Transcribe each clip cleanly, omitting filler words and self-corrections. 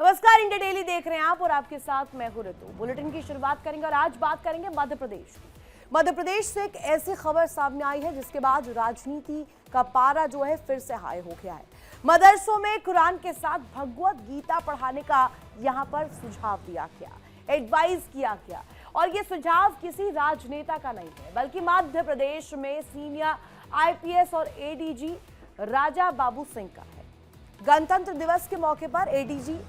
नमस्कार, India daily देख रहे हैं आप और आपके साथ मैं हूं ऋतु। बुलेटिन की शुरुआत करेंगे और आज बात करेंगे मध्य प्रदेश की। मध्य प्रदेश से एक ऐसी खबर सामने आई है जिसके बाद राजनीति का पारा जो है फिर से हाई हो गया है। मदरसों में कुरान के साथ भगवत गीता पढ़ाने का यहां पर सुझाव दिया गया, एडवाइस किया गया और ये सुझाव किसी राजनेता का नहीं है बल्कि मध्य प्रदेश में सीनियर आईपीएस और एडीजी राजा बाबू सिंह का है। गणतंत्र दिवस के मौके पर एडीजी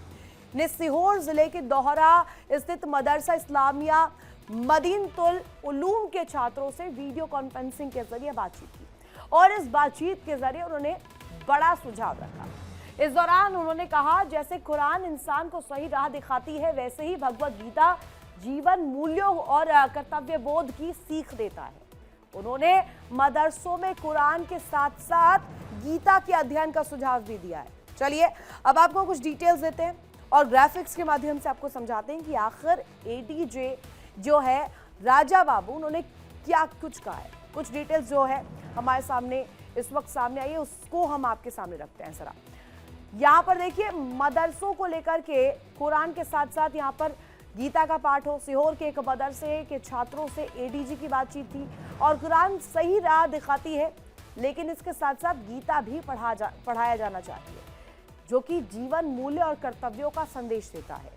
ने सीहोर जिले के दोहरा स्थित मदरसा इस्लामिया मदीनतुल उलूम के छात्रों से वीडियो कॉन्फ्रेंसिंग के जरिए बातचीत की और इस बातचीत के जरिए उन्होंने बड़ा सुझाव रखा। इस दौरान उन्होंने कहा, जैसे कुरान इंसान को सही राह दिखाती है वैसे ही भगवत गीता जीवन मूल्यों और कर्तव्य बोध की सीख देता है। उन्होंने मदरसों में कुरान के साथ साथ गीता के अध्ययन का सुझाव भी दिया है। चलिए अब आपको कुछ डिटेल्स देते हैं और ग्राफिक्स के माध्यम से आपको समझाते हैं कि आखिर एडीजे जो है राजा बाबू उन्होंने क्या कुछ कहा है। कुछ डिटेल्स जो है हमारे सामने इस वक्त सामने आई है उसको हम आपके सामने रखते हैं। जरा यहाँ पर देखिए, मदरसों को लेकर के कुरान के साथ साथ यहाँ पर गीता का पाठ हो। सीहोर के एक मदरसे के छात्रों से एडीजी की बातचीत थी और कुरान सही राह दिखाती है लेकिन इसके साथ साथ गीता भी पढ़ाया जाना चाहिए जो कि जीवन मूल्य और कर्तव्यों का संदेश देता है।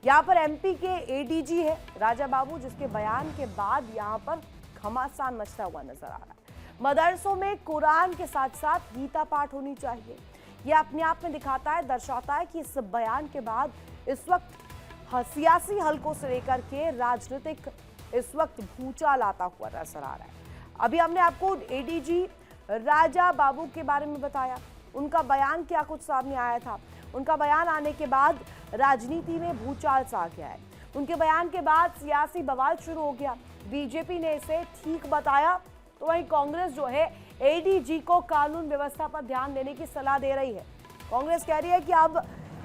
यहाँ पर एमपी के एडीजी है राजा बाबू, जिसके बयान के बाद यहाँ पर घमासान मचता हुआ नजर आ रहा है। मदरसों में कुरान के साथ साथ गीता पाठ होनी चाहिए। यह अपने आप में दिखाता है, दर्शाता है कि इस बयान के बाद इस वक्त सियासी हलकों से लेकर के राजनीतिक इस वक्त भूचाल आता हुआ नजर आ रहा है। अभी हमने आपको एडीजी राजा बाबू के बारे में बताया, उनका बयान क्या कुछ सामने आया था। उनका बयान आने के बाद राजनीति में भूचाल सा आ गया है। उनके बयान के बाद सियासी बवाल शुरू हो गया। बीजेपी ने इसे ठीक बताया तो वहीं कांग्रेस जो है एडीजी को कानून व्यवस्था पर ध्यान देने की सलाह दे रही है। कांग्रेस कह रही है कि अब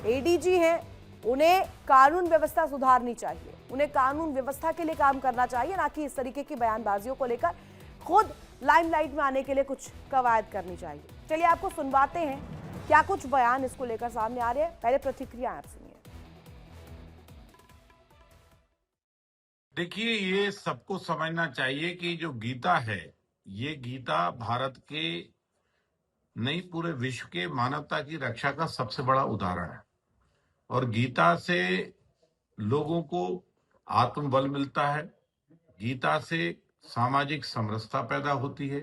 एडीजी हैं, उन्हें कानून व्यवस्था सुधारनी चाहिए, उन्हें कानून व्यवस्था के लिए काम करना चाहिए, ना कि इस तरीके की बयानबाजियों को लेकर खुद लाइमलाइट में आने के लिए कुछ कवायद करनी चाहिए। चलिए आपको सुनवाते हैं क्या कुछ बयान इसको लेकर सामने आ रहे हैं। पहले प्रतिक्रिया आप सुनिए। देखिए, ये सबको समझना चाहिए कि जो गीता है, ये गीता भारत के नहीं पूरे विश्व के मानवता की रक्षा का सबसे बड़ा उदाहरण है और गीता से लोगों को आत्मबल मिलता है, गीता से सामाजिक समरसता पैदा होती है,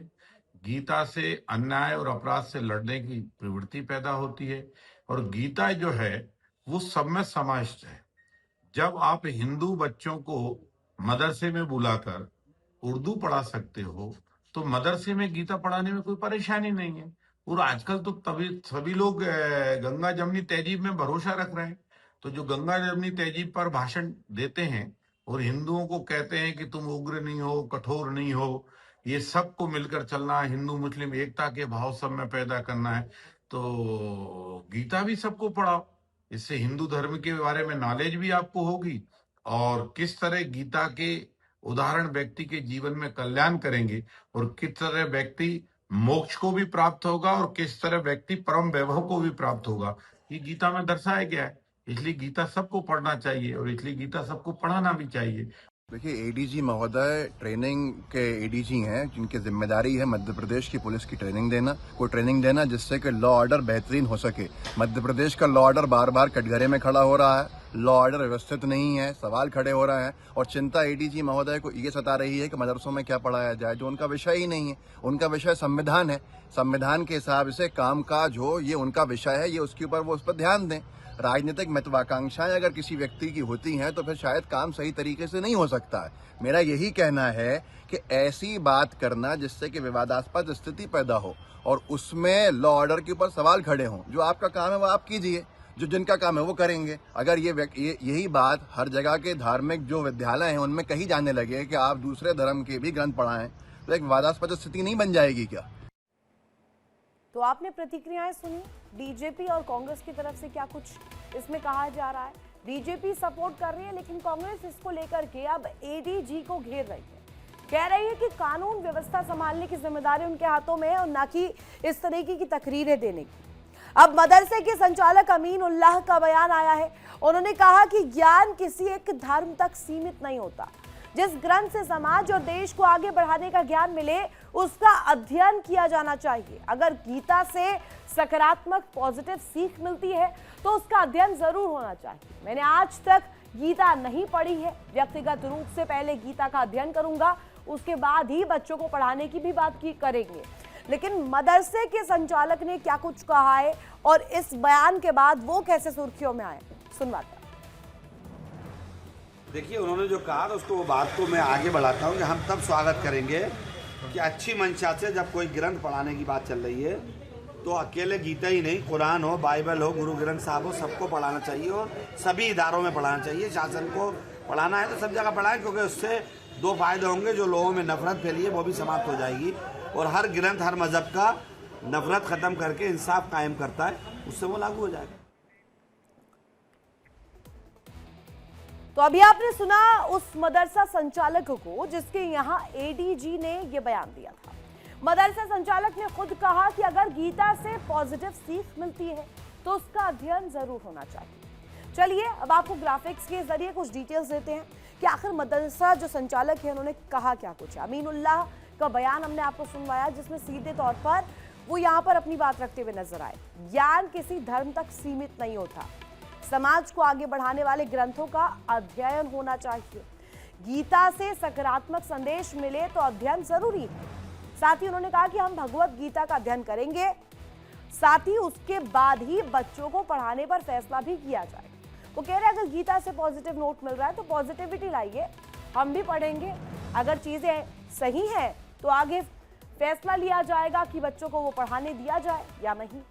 गीता से अन्याय और अपराध से लड़ने की प्रवृत्ति पैदा होती है और गीता जो है वो सब में समाविष्ट है। जब आप हिंदू बच्चों को मदरसे में बुलाकर उर्दू पढ़ा सकते हो तो मदरसे में गीता पढ़ाने में कोई परेशानी नहीं है। और आजकल तो तभी सभी लोग गंगा जमनी तहजीब में भरोसा रख रहे हैं। तो जो गंगा जमनी तहजीब पर भाषण देते हैं और हिंदुओं को कहते हैं कि तुम उग्र नहीं हो, कठोर नहीं हो, ये सबको मिलकर चलना है, हिंदू मुस्लिम एकता के भाव सब में पैदा करना है, तो गीता भी सबको पढ़ाओ। इससे हिंदू धर्म के बारे में नॉलेज भी आपको होगी और किस तरह गीता के उदाहरण व्यक्ति के जीवन में कल्याण करेंगे और किस तरह व्यक्ति मोक्ष को भी प्राप्त होगा और किस तरह व्यक्ति परम वैभव को भी प्राप्त होगा, ये गीता में दर्शाया गया है। इसलिए गीता सबको पढ़ना चाहिए और इसलिए गीता सबको पढ़ाना भी चाहिए। देखिए, एडीजी महोदय ट्रेनिंग के एडीजी हैं जिनकी जिम्मेदारी है मध्य प्रदेश की पुलिस की ट्रेनिंग देना जिससे कि लॉ ऑर्डर बेहतरीन हो सके। मध्य प्रदेश का लॉ ऑर्डर बार बार कटघरे में खड़ा हो रहा है, लॉ ऑर्डर व्यवस्थित नहीं है, सवाल खड़े हो रहे हैं और चिंता एडीजी महोदय को ये सता रही है कि मदरसों में क्या पढ़ाया जाए, जो उनका विषय ही नहीं है। उनका विषय संविधान है, संविधान के हिसाब से कामकाज हो, ये उनका विषय है, ये उसके ऊपर वो उस पर ध्यान दें। राजनीतिक महत्वाकांक्षाएं अगर किसी व्यक्ति की होती हैं तो फिर शायद काम सही तरीके से नहीं हो सकता है। मेरा यही कहना है कि ऐसी बात करना जिससे कि विवादास्पद स्थिति पैदा हो और उसमें लॉ ऑर्डर के ऊपर सवाल खड़े हों, जो आपका काम है वो आप कीजिए, जो जिनका काम है वो करेंगे। अगर यही बात हर जगह के धार्मिक जो विद्यालय हैं उनमें कही जाने लगे कि आप दूसरे धर्म के भी ग्रंथ पढ़ाएं तो एक विवादास्पद स्थिति नहीं बन जाएगी क्या? तो आपने प्रतिक्रियाएं सुनी बीजेपी और कांग्रेस की तरफ से क्या कुछ इसमें कहा जा रहा है। बीजेपी सपोर्ट कर रही है लेकिन कांग्रेस इसको लेकर के अब एडीजी को घेर रही है, कह रही है कि कानून व्यवस्था संभालने की जिम्मेदारी उनके हाथों में है और ना कि इस तरीके की तकरीरें देने की। अब मदरसे के संचालक अमीन उल्लाह का बयान आया है। उन्होंने कहा कि ज्ञान किसी एक धर्म तक सीमित नहीं होता। जिस ग्रंथ से समाज और देश को आगे बढ़ाने का ज्ञान मिले उसका अध्ययन किया जाना चाहिए। अगर गीता से सकारात्मक पॉजिटिव सीख मिलती है तो उसका अध्ययन जरूर होना चाहिए। मैंने आज तक गीता नहीं पढ़ी है, व्यक्तिगत रूप से पहले गीता का अध्ययन करूंगा, उसके बाद ही बच्चों को पढ़ाने की भी बात की करेंगे। लेकिन मदरसे के संचालक ने क्या कुछ कहा है और इस बयान के बाद वो कैसे सुर्खियों में आए, सुनवाते हैं। देखिए, उन्होंने जो कहा था उसको, वो बात को मैं आगे बढ़ाता हूँ कि हम तब स्वागत करेंगे कि अच्छी मंशा से जब कोई ग्रंथ पढ़ाने की बात चल रही है तो अकेले गीता ही नहीं, कुरान हो, बाइबल हो, गुरु ग्रंथ साहब हो, सबको पढ़ाना चाहिए और सभी इदारों में पढ़ाना चाहिए। शासन को पढ़ाना है तो सब जगह पढ़ाएं, क्योंकि उससे दो फायदे होंगे। जो लोगों में नफरत फैली है वो भी समाप्त हो जाएगी और हर ग्रंथ, हर मजहब का नफरत खत्म करके इंसाफ कायम करता है, उससे वो लागू हो जाएगा। तो अभी आपने सुना उस मदरसा संचालक को जिसके यहाँ एडीजी ने ये बयान दिया था। मदरसा संचालक ने खुद कहा कि अगर गीता से पॉजिटिव सीख मिलती है तो उसका अध्ययन जरूर होना चाहिए। चलिए अब आपको ग्राफिक्स के जरिए कुछ डिटेल्स देते हैं कि आखिर मदरसा जो संचालक है उन्होंने कहा क्या कुछ है। अमीन उल्लाह का बयान हमने आपको सुनवाया, जिसमें सीधे तौर पर वो यहाँ पर अपनी बात रखते हुए नजर आए। ज्ञान किसी धर्म तक सीमित नहीं होता, समाज को आगे बढ़ाने वाले ग्रंथों का अध्ययन होना चाहिए। गीता से सकारात्मक संदेश मिले तो अध्ययन जरूरी है। साथ ही उन्होंने कहा कि हम भगवत गीता का अध्ययन करेंगे, साथ ही उसके बाद ही बच्चों को पढ़ाने पर फैसला भी किया जाए। वो कह रहे हैं अगर गीता से पॉजिटिव नोट मिल रहा है तो पॉजिटिविटी लाइए, हम भी पढ़ेंगे। अगर चीजें सही हैं तो आगे फैसला लिया जाएगा कि बच्चों को वो पढ़ाने दिया जाए या नहीं।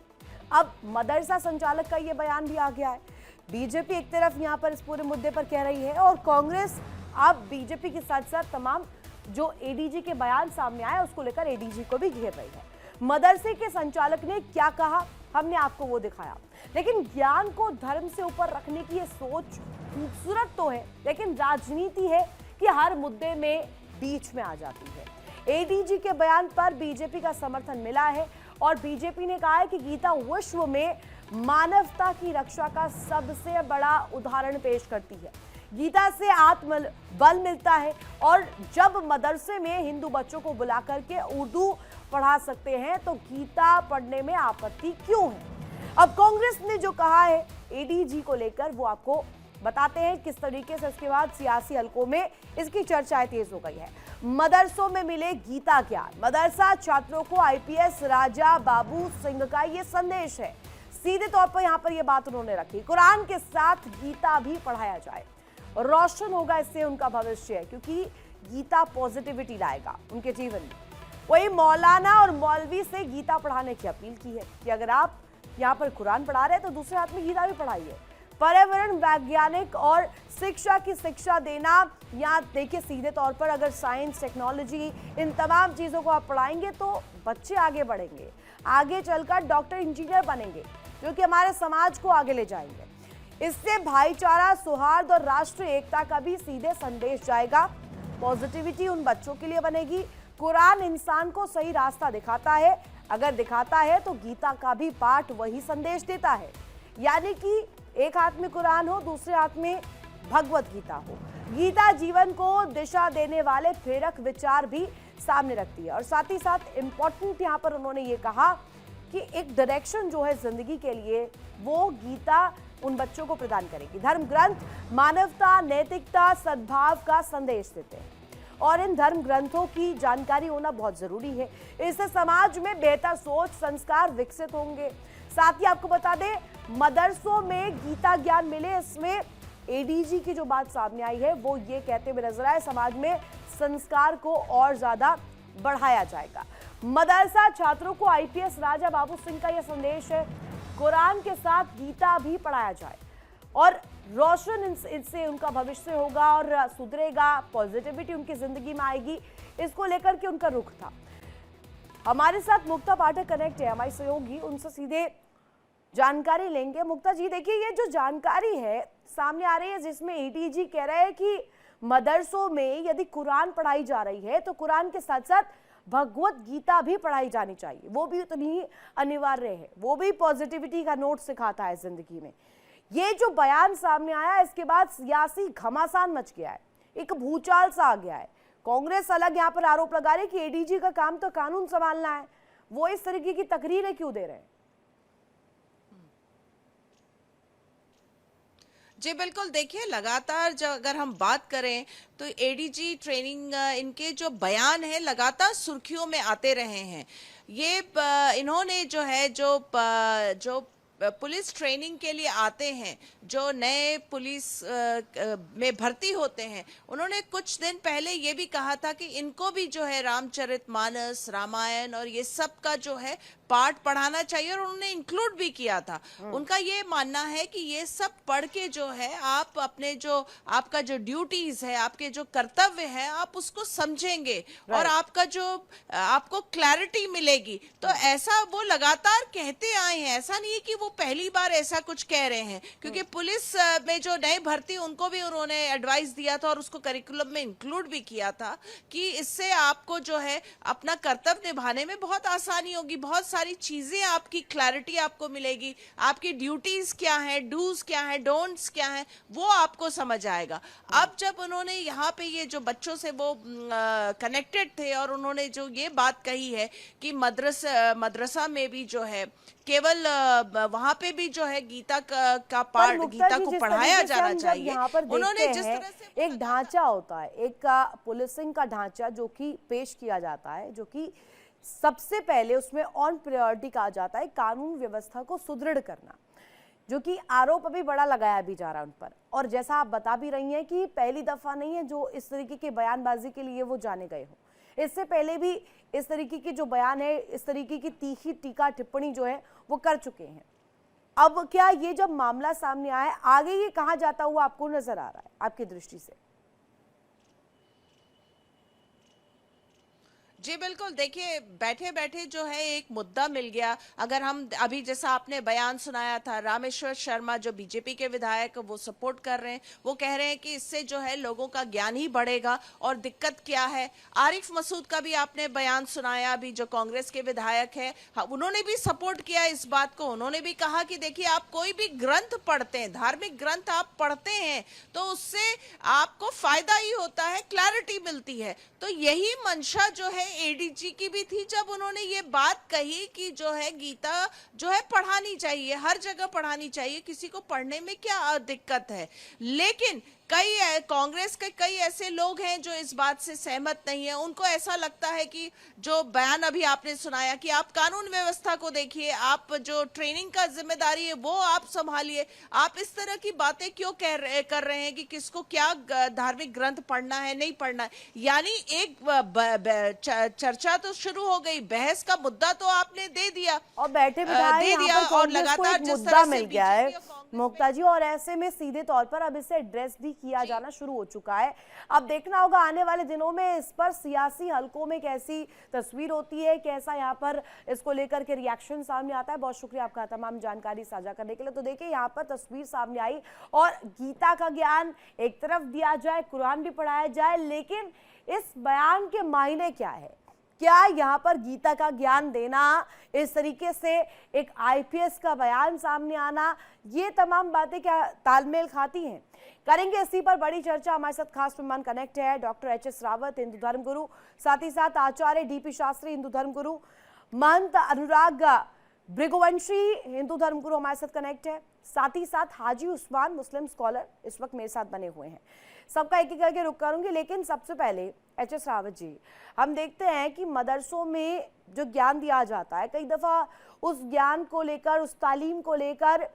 अब मदरसा संचालक का ये बयान भी आ गया है। बीजेपी एक तरफ यहाँ पर इस पूरे मुद्दे पर कह रही है और कांग्रेस अब बीजेपी के साथ साथ तमाम जो एडीजी के बयान सामने आए उसको लेकर एडीजी को भी घेर रही है। मदरसे के संचालक ने क्या कहा हमने आपको वो दिखाया। लेकिन ज्ञान को धर्म से ऊपर रखने की ये सोच खूबसूरत तो है, लेकिन राजनीति है कि हर मुद्दे में बीच में आ जाती है। एडीजी के बयान पर बीजेपी का समर्थन मिला है और बीजेपी ने कहा है कि गीता विश्व में मानवता की रक्षा का सबसे बड़ा उदाहरण पेश करती है। गीता से आत्म बल मिलता है और जब मदरसे में हिंदू बच्चों को बुला करके उर्दू पढ़ा सकते हैं तो गीता पढ़ने में आपत्ति क्यों है। अब कांग्रेस ने जो कहा है एडीजी को लेकर वो आपको बताते हैं किस तरीके से इसके बाद सियासी हलकों में इसकी चर्चाएं तेज हो गई है। मदरसों में मिले गीता ज्ञान, मदरसा छात्रों को आईपीएस राजा बाबू सिंह का ये संदेश है। सीधे तौर पर यहाँ पर ये बात उन्होंने रखी, कुरान के साथ गीता भी पढ़ाया जाए, रोशन होगा इससे उनका भविष्य, क्योंकि गीता पॉजिटिविटी लाएगा उनके जीवन में। वही मौलाना और मौलवी से गीता पढ़ाने की अपील की है कि अगर आप यहाँ पर कुरान पढ़ा रहे हैं तो दूसरे हाथ में गीता भी पढ़ाइए। पर्यावरण, वैज्ञानिक और शिक्षा की शिक्षा देना, यहाँ देखिए सीधे तौर पर अगर साइंस, टेक्नोलॉजी, इन तमाम चीज़ों को आप पढ़ाएंगे तो बच्चे आगे बढ़ेंगे, आगे चलकर डॉक्टर, इंजीनियर बनेंगे, जो कि हमारे समाज को आगे ले जाएंगे। इससे भाईचारा, सौहार्द और राष्ट्रीय एकता का भी सीधे संदेश जाएगा। पॉजिटिविटी उन बच्चों के लिए बनेगी। कुरान इंसान को सही रास्ता दिखाता है, अगर दिखाता है तो गीता का भी पाठ वही संदेश देता है, यानी कि एक हाथ में कुरान हो, दूसरे हाथ में भगवत गीता हो। गीता जीवन को दिशा देने वाले प्रेरक विचार भी सामने रखती है और साथ ही साथ इम्पोर्टेंट यहाँ पर उन्होंने ये कहा कि एक डायरेक्शन जो है जिंदगी के लिए वो गीता उन बच्चों को प्रदान करेगी। धर्म ग्रंथ मानवता, नैतिकता, सद्भाव का संदेश देते हैं और इन धर्म ग्रंथों की जानकारी होना बहुत जरूरी है। इससे समाज में बेहतर सोच, संस्कार विकसित होंगे। साथ ही आपको बता दें मदरसों में गीता ज्ञान मिले, इसमें एडीजी की जो बात सामने आई है वो ये कहते हुए नजर आए समाज में संस्कार को और ज्यादा बढ़ाया जाएगा। मदरसा छात्रों को आईपीएस राजा बाबू सिंह का यह संदेश है, कुरान के साथ गीता भी पढ़ाया जाए और रोशन इससे उनका भविष्य होगा और सुधरेगा, पॉजिटिविटी उनकी जिंदगी में आएगी। इसको लेकर के उनका रुख था। हमारे साथ मुक्ता पाठक कनेक्ट है, हमारी सहयोगी, उनसे सीधे जानकारी लेंगे। मुक्ता जी, देखिए ये जो जानकारी है सामने आ रही है जिसमें एडीजी कह रहे हैं कि मदरसों में यदि कुरान पढ़ाई जा रही है तो कुरान के साथ साथ भगवत गीता भी पढ़ाई जानी चाहिए, वो भी उतनी ही अनिवार्य है, वो भी पॉजिटिविटी का नोट सिखाता है जिंदगी में। ये जो बयान सामने आया, इसके बाद सियासी घमासान मच गया है, एक भूचाल सा आ गया है। कांग्रेस अलग यहाँ पर आरोप लगा रही है कि एडीजी का काम तो कानून संभालना है, वो इस तरीके की तकरीरें क्यों दे रहे हैं? जी बिल्कुल, देखिए लगातार जो अगर हम बात करें तो एडीजी ट्रेनिंग इनके जो बयान है लगातार सुर्खियों में आते रहे हैं। ये इन्होंने जो है जो पुलिस ट्रेनिंग के लिए आते हैं, जो नए पुलिस में भर्ती होते हैं, उन्होंने कुछ दिन पहले ये भी कहा था कि इनको भी जो है रामचरितमानस, रामायण और ये सब का जो है पाठ पढ़ाना चाहिए, और उन्होंने इंक्लूड भी किया था। उनका ये मानना है कि ये सब पढ़ के जो है आप अपने जो आपका जो ड्यूटीज है, आपके जो कर्तव्य है, आप उसको समझेंगे और आपका जो आपको क्लैरिटी मिलेगी। तो ऐसा वो लगातार कहते आए हैं, ऐसा नहीं है कि वो पहली बार ऐसा कुछ कह रहे हैं, क्योंकि पुलिस में जो नए भर्ती उनको भी उन्होंने एडवाइस दिया था और उसको करिकुलम में इंक्लूड भी किया था कि इससे आपको जो है अपना कर्तव्य निभाने में बहुत आसानी होगी, बहुत सारी चीजें आपकी क्लैरिटी आपको मिलेगी, आपकी ड्यूटीज क्या है, डूज क्या है, डोंट्स क्या है, वो आपको समझ आएगा। अब जब उन्होंने यहाँ पे ये जो बच्चों से वो कनेक्टेड थे और उन्होंने जो ये बात कही है कि मदरसा में भी जो है केवल वहां पे भी जो है गीता का पाठ, गीता को पढ़ाया जाना चाहिए। यहाँ पर उन्होंने देखते जिस हैं तरह से एक ढांचा होता है, एक पुलिसिंग का ढांचा जो कि पेश किया जाता है, जो कि सबसे पहले उसमें ऑन प्रायोरिटी कहा जाता है कानून व्यवस्था को सुदृढ़ करना, जो कि आरोप अभी बड़ा लगाया भी जा रहा है उन पर। और जैसा आप बता भी रही हैं कि पहली दफा नहीं है जो इस तरीके के बयानबाजी के लिए वो जाने गए हो, इससे पहले भी इस तरीके की जो बयान है, इस तरीके की तीखी टीका टिप्पणी जो है वो कर चुके हैं। अब क्या ये जब मामला सामने आया, आगे ये कहाँ जाता हुआ आपको नजर आ रहा है आपकी दृष्टि से? जी बिल्कुल, देखिए बैठे बैठे जो है एक मुद्दा मिल गया। अगर हम अभी जैसा आपने बयान सुनाया था, रामेश्वर शर्मा जो बीजेपी के विधायक वो सपोर्ट कर रहे हैं, वो कह रहे हैं कि इससे जो है लोगों का ज्ञान ही बढ़ेगा और दिक्कत क्या है। आरिफ मसूद का भी आपने बयान सुनाया, अभी जो कांग्रेस के विधायक है, उन्होंने भी सपोर्ट किया इस बात को। उन्होंने भी कहा कि देखिए आप कोई भी ग्रंथ पढ़ते हैं, धार्मिक ग्रंथ आप पढ़ते हैं तो उससे आपको फायदा ही होता है, क्लैरिटी मिलती है। तो यही मंशा जो है एडीजी की भी थी जब उन्होंने ये बात कही कि जो है गीता जो है पढ़ानी चाहिए, हर जगह पढ़ानी चाहिए, किसी को पढ़ने में क्या दिक्कत है। लेकिन कई कांग्रेस के कई ऐसे लोग हैं जो इस बात से सहमत नहीं है। उनको ऐसा लगता है कि जो बयान अभी आपने सुनाया कि आप कानून व्यवस्था को देखिए, आप जो ट्रेनिंग का जिम्मेदारी है वो आप संभालिए, आप इस तरह की बातें क्यों कर रहे हैं कि किसको क्या धार्मिक ग्रंथ पढ़ना है नहीं पढ़ना है। यानी एक चर्चा तो शुरू हो गई, बहस का मुद्दा तो आपने दे दिया और बैठे बिठाए यहाँ पर और कांग्रेस को एक जिस मुद्दा तरह से मिल गया है बीजेपी और मुक्ता जी, और ऐसे में सीधे तौर पर अब इसे एड्रेस भी किया जाना शुरू हो चुका है। अब देखना होगा आने वाले दिनों में इस पर सियासी हलकों में कैसी तस्वीर होती है, कैसा यहाँ पर इसको लेकर के रिएक्शन सामने आता है। बहुत शुक्रिया आपका तमाम जानकारी साझा करने के लिए। तो देखिए यहाँ पर तस्वीर सामने आई और गीता का ज्ञान एक तरफ दिया जाए, कुरान भी पढ़ाया जाए, लेकिन इस बयान के मायने क्या है? क्या यहाँ पर गीता का ज्ञान देना, इस तरीके से एक आईपीएस का बयान सामने आना, ये तमाम बातें क्या तालमेल खाती हैं? करेंगे इसी पर बड़ी चर्चा। हमारे साथ खास मेहमान कनेक्ट है डॉक्टर एच.एस. रावत, हिंदू धर्मगुरु, साथ ही साथ आचार्य डीपी शास्त्री, हिंदू धर्मगुरु, महंत अनुराग भृगुवंशी, हिंदू धर्मगुरु हमारे साथ कनेक्ट है, साथ ही साथ हाजी उस्मान, मुस्लिम स्कॉलर इस वक्त मेरे साथ बने हुए हैं। सबका एक एक करके रुक करूंगी, लेकिन सबसे पहले एच.एस. रावत जी, हम देखते हैं कि मदरसों में जो ज्ञान दिया जाता है, कई दफ़ा उस ज्ञान को लेकर, उस तालीम को लेकर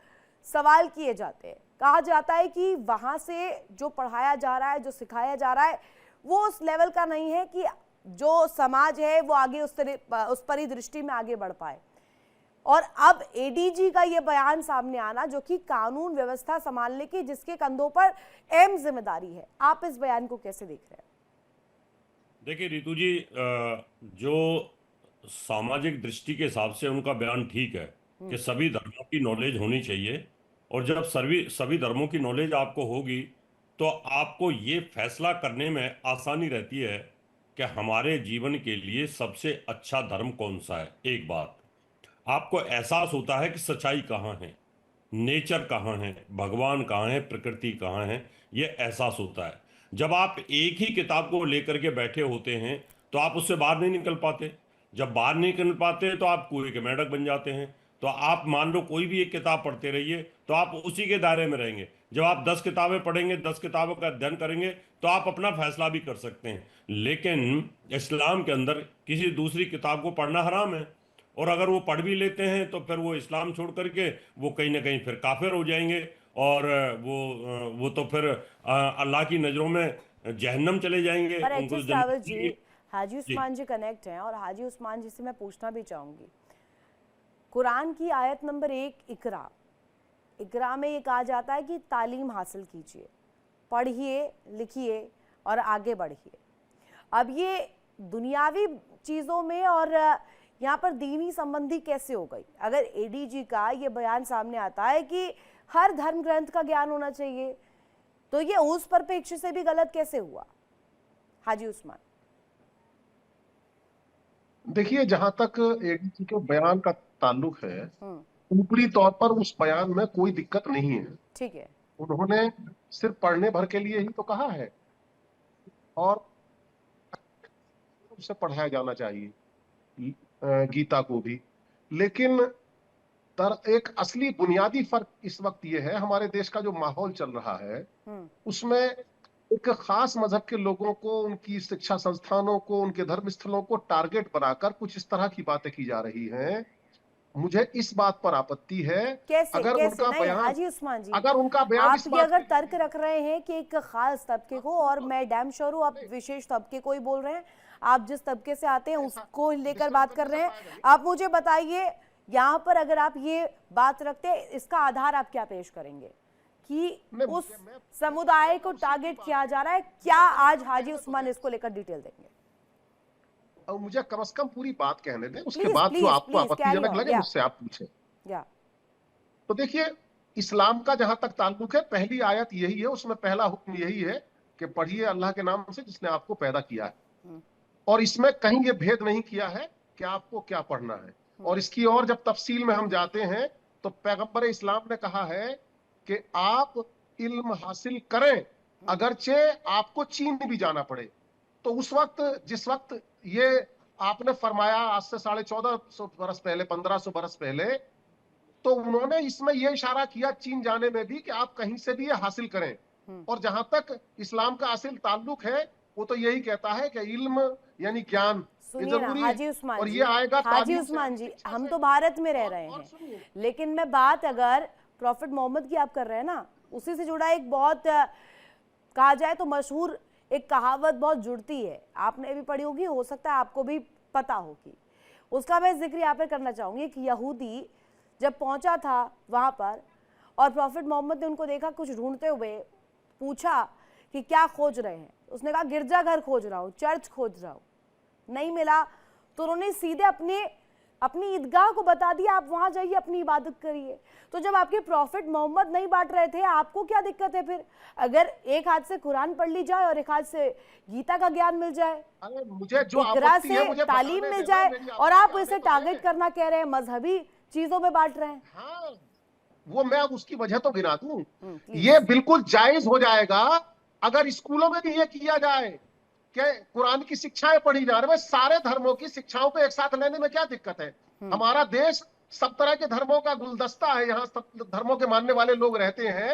सवाल किए जाते हैं। कहा जाता है कि वहाँ से जो पढ़ाया जा रहा है, जो सिखाया जा रहा है, वो उस लेवल का नहीं है कि जो समाज है वो आगे उस पर ही दृष्टि में आगे बढ़ पाए। और अब एडीजी का ये बयान सामने आना, जो कि कानून व्यवस्था संभालने की, जिसके कंधों पर अहम जिम्मेदारी है, आप इस बयान को कैसे देख रहे हैं? देखिए रितु जी, जो सामाजिक दृष्टि के हिसाब से उनका बयान ठीक है कि सभी धर्मों की नॉलेज होनी चाहिए, और जब सभी धर्मों की नॉलेज आपको होगी तो आपको ये फैसला करने में आसानी रहती है कि हमारे जीवन के लिए सबसे अच्छा धर्म कौन सा है। एक बात आपको एहसास होता है कि सच्चाई कहाँ है, नेचर कहाँ है, भगवान कहाँ है, प्रकृति कहाँ है, ये एहसास होता है। जब आप एक ही किताब को लेकर के बैठे होते हैं तो आप उससे बाहर नहीं निकल पाते। जब बाहर नहीं निकल पाते तो आप कुएं के मेंढक बन जाते हैं। तो आप मान लो कोई भी एक किताब पढ़ते रहिए तो आप उसी के दायरे में रहेंगे। जब आप 10 किताबें पढ़ेंगे, 10 किताबों का अध्ययन करेंगे तो आप अपना फैसला भी कर सकते हैं। लेकिन इस्लाम के अंदर किसी दूसरी किताब को पढ़ना हराम है। और अगर वो पढ़ भी लेते हैं तो फिर वो इस्लाम छोड़ करके वो कहीं ना कहीं फिर काफिर हो जाएंगे। और वो तो फिर अल्लाह की नज़रों में जहन्नम चले जाएंगे। पर उनको एचएस तो रावत जन्नत जी, हाजी जी उस्मान जी कनेक्ट हैं, और हाजी उस्मान जी से मैं पूछना भी चाहूंगी, कुरान की आयत नंबर 1 इकरा, इकरा में ये कहा जाता है कि तालीम हासिल कीजिए, पढ़िए, लिखिए और आगे बढ़िए। अब ये दुनियावी चीज़ों में और यहाँ पर दीनी संबंधी कैसे हो गई? अगर एडीजी का ये बयान सामने आता है कि हर धर्म ग्रंथ का ज्ञान होना चाहिए, तो ये उस परिप्रेक्ष्य से भी गलत कैसे हुआ? हाजी उस्मान। देखिए, जहां तक एडीजी के बयान का ताल्लुक है, हम्म। ऊपरी तौर पर उस बयान में कोई दिक्कत नहीं है। ठीक है। उन्होंने सिर्फ पढ़ने भर के लिए ही तो कहा है और उसे पढ़ाया जाना चाहिए गीता को भी। लेकिन एक असली बुनियादी फर्क इस वक्त ये है, हमारे देश का जो माहौल चल रहा है उसमें एक खास मजहब के लोगों को, उनकी शिक्षा संस्थानों को, उनके धर्म स्थलों को टारगेट बनाकर कुछ इस तरह की बातें की जा रही हैं। मुझे इस बात पर आपत्ति है। कैसे अगर कैसे उनका नहीं बयान, हाजी उस्मान जी, अगर उनका बयान आप इस ये बात अगर तर्क रख रहे हैं कि एक खास तबके को, और मैं डैम श्योर हूँ आप विशेष तबके को ही बोल रहे हैं, आप जिस तबके से आते हैं उसको लेकर बात कर रहे हैं, आप मुझे बताइए यहाँ पर अगर आप ये बात रखते हैं, इसका आधार आप क्या पेश करेंगे कि उस समुदाय को टारगेट किया जा रहा है? क्या आज हाजी उस्मान इसको लेकर डिटेल देंगे? और मुझे कम से कम पूरी बात कहने दें, उसके प्लीज बाद जो प्लीज आपको प्लीज कैरी आपत्तिजनक ऑन। लगे मुझसे आप पूछें। या तो देखिए, इस्लाम का जहां तक ताल्लुक है, पहली आयत यही है, उसमें पहला हुक्म यही है कि पढ़िए अल्लाह के नाम से जिसने आपको पैदा किया है। और इसमें कहीं ये भेद नहीं किया है कि आपको क्या पढ़ना है। और इसकी और जब तफसील में हम जाते हैं तो पैगंबर इस्लाम ने कहा है कि आप इल्म हासिल करें, अगरचे आपको चीन भी जाना पड़े। तो उस वक्त, जिस वक्त ये आपने फरमाया आज से 1450 बरस पहले, 1500 बरस पहले, तो उन्होंने इसमें यह इशारा किया चीन जाने में भी कि आप कहीं से भी ये हासिल करें। और जहां तक इस्लाम का असल ताल्लुक है वो तो यही कहता है कि इल्म यानी ज्ञान सुनिए ना हाजी उस्मान और जी, ये आएगा हाजी उस्मान जी, हम तो भारत में रह रहे हैं, लेकिन मैं बात अगर प्रॉफिट मोहम्मद की आप कर रहे हैं ना, उसी से जुड़ा एक बहुत कहा जाए तो मशहूर एक कहावत बहुत जुड़ती है, आपने भी पढ़ी होगी, हो सकता है आपको भी पता होगी, उसका मैं जिक्र यहाँ पर करना चाहूंगी। कि यहूदी जब पहुंचा था वहां पर और प्रॉफिट मोहम्मद ने उनको देखा कुछ ढूंढते हुए, पूछा कि क्या खोज रहे हैं, उसने कहा गिरजाघर खोज रहा हूँ, चर्च खोज रहा हूँ। नहीं मिला तो उन्होंने सीधे अपनी ईदगाह को बता दिया, आप वहां जाइए, अपनी इबादत करिए। तो जब आपके प्रॉफिट मोहम्मद नहीं बांट रहे थे, आपको क्या दिक्कत है फिर? अगर एक हाथ से कुरान पढ़ ली जाए और एक हाथ से गीता का ज्ञान मिल जाए, मुझे जो इकरा से तालीम मिल जाए, और आप इसे टारगेट करना कह रहे हैं, मजहबी चीजों में बांट रहे हैं। हाँ, वो मैं अब उसकी वजह तो गिना दूं। ये बिल्कुल जायज हो जाएगा अगर स्कूलों में भी ये किया जाए कि कुरान की शिक्षाएं पढ़ी जा रही है। सारे धर्मों की शिक्षाओं को एक साथ लेने में क्या दिक्कत है? हमारा देश सब तरह के धर्मों का गुलदस्ता है, यहाँ सब धर्मों के मानने वाले लोग रहते हैं।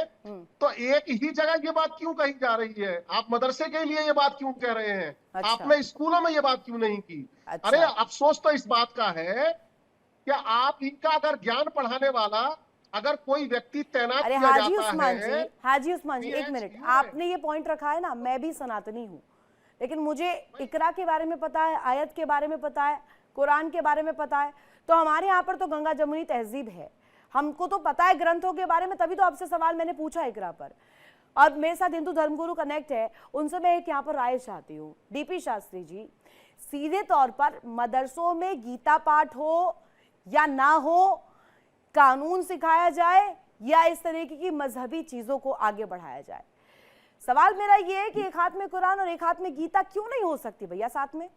तो एक ही जगह ये बात क्यों कही जा रही है? आप मदरसे के लिए ये बात क्यों कह रहे हैं? अच्छा। आपने स्कूलों में ये बात क्यों नहीं की? अच्छा। अरे अफसोस तो इस बात का है कि आप इनका अगर ज्ञान पढ़ाने वाला अगर कोई व्यक्ति तैनात अरे किया हाजी जाता उस्मान है, जी, हाजी उस्मान जी, एक मिनट, आपने ये पॉइंट रखा है ना, मैं भी सनातनी हूँ, लेकिन मुझे इकरा के बारे में पता है, आयत के बारे में पता है, कुरान के बारे में पता है। तो हमारे यहाँ पर तो गंगा जमुनी तहजीब है, हमको तो पता है ग्रंथों के बारे में, तभी तो आपसे सवाल मैंने पूछा इकरा पर। और मेरे साथ हिंदू धर्मगुरु कनेक्ट है, उनसे मैं एक यहाँ पर राय चाहती हूँ। डीपी शास्त्री जी, सीधे तौर पर मदरसों में गीता पाठ हो या ना हो, कानून सिखाया जाए या इस तरीके की मजहबी चीजों को आगे बढ़ाया जाए? सवाल मेरा ये है कि एक हाथ में कुरान और एक हाथ में गीता क्यों नहीं हो सकती भैया साथ में?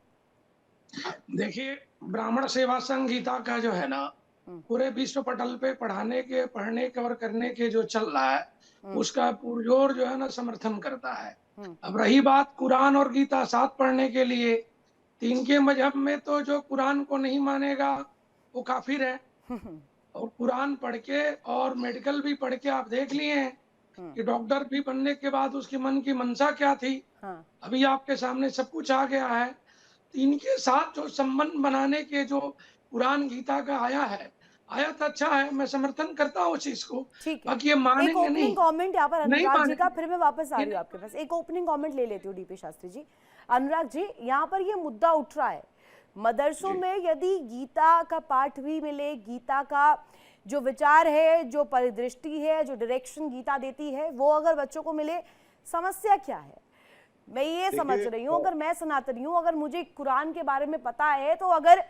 देखिए, ब्राह्मण सेवा संघ गीता का जो है ना, पूरे विश्व पटल पे पढ़ने के और करने के जो चल रहा है, उसका पुरजोर जो है ना समर्थन करता है। अब रही बात कुरान और गीता साथ पढ़ने के लिए, तीन के मजहब में तो जो कुरान को नहीं मानेगा वो काफिर है। और कुरान पढ़ के और मेडिकल भी पढ़ के आप देख लिए हैं कि डॉक्टर भी बनने के बाद उसकी मन की मंशा क्या थी। अभी आपके सामने सब कुछ आ गया है। इनके साथ जो संबंध बनाने के जो कुरान गीता का आया तो अच्छा है, मैं समर्थन करता हूँ उस चीज को। ठीक है, बाकी ये एक मानेंगे नहीं। ओपनिंग कमेंट यहाँ पर नहीं अनुराग जी का, मानेंगे। फिर मैं वापस आ रही हूँ आपके पास। एक ओपनिंग कमेंट ले लेती हूँ डीपी शास्त्री जी। अनुराग जी, यहाँ पर ये मुद्दा उठ रहा है, मदरसों में यदि गीता का पाठ भी मिले, गीता का जो विचार है, जो परिदृष्टि है, जो डायरेक्शन गीता देती है, वो अगर बच्चों को मिले, समस्या क्या है? मैं ये समझ रही हूँ, अगर मैं सनातनी हूँ, अगर मुझे कुरान के बारे में पता है, तो अगर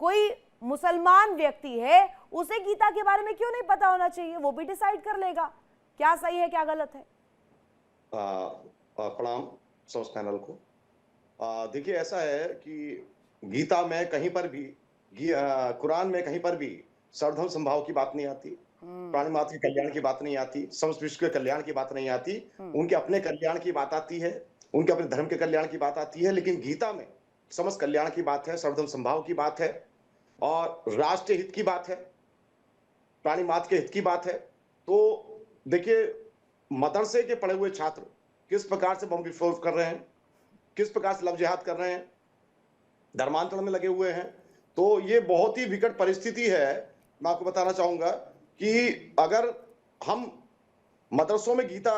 कोई मुसलमान व्यक्ति है उसे गीता के बारे में क्यों नहीं पता होना चाहिए? वो भी डिसाइड कर लेगा क्या सही है क्या गलत है। प्रणाम समस्त पैनल को। देखिए, ऐसा है कि गीता में कहीं पर भी, कुरान में कहीं पर भी सर्वधर्म संभाव की बात नहीं आती, प्राणी मात्र के कल्याण की बात नहीं आती, समस्त विश्व के कल्याण की बात नहीं आती। उनके अपने कल्याण की बात आती है, उनके अपने धर्म के कल्याण की बात आती है। लेकिन गीता में समस्त कल्याण की बात है, सर्वधर्म संभाव की बात है और राष्ट्र हित की बात है, प्राणी मात्र के हित की बात है। तो देखिए, मदरसे के पढ़े हुए छात्र किस प्रकार से बम विस्फोट कर रहे हैं, किस प्रकार से लव जिहाद कर रहे हैं, धर्मांतरण में लगे हुए हैं। तो ये बहुत ही विकट परिस्थिति है। मैं आपको बताना चाहूंगा कि अगर हम मदरसों में गीता